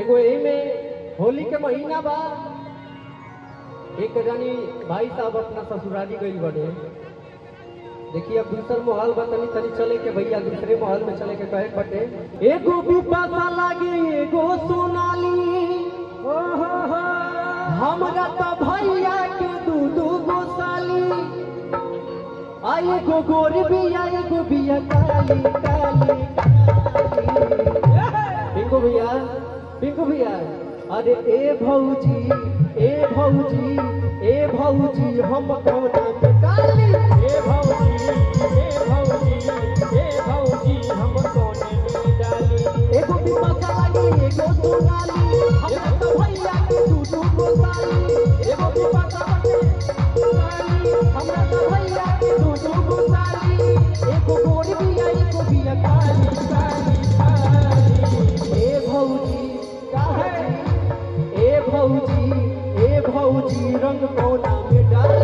एगो में होली के महीना बा। एक जानी भाई साहब अपना ससुराली गई बड़े। देखिए अब दूसर माहौल बा, तनी तनी चले के भैया दूसरे माहौल में चले के कहे बटे। एगो विपाशा लागे एगो सोनाली, हमरा तो भैया के दू गो साली। आई एगो गोरी बिया एगो बिया काली काली। पिंकू भैया, पिंकू भैया, अरे ए भौजी ए भौजी ए भौजी हम कौना में डाली। ए भौजी ए भौजी ए भौजी हम कोने में डाली। एगो विपाशा लागी एगो सोनाली, हमरा तो भैया के दू गो साली। एगो विपाशा बटे साली, हमरा तो भैया के दू गो साली। एगो गोरी बिया एगो बिया काली काली काली। ए भौजी काहे ए भौजी रंग कोना में डाली।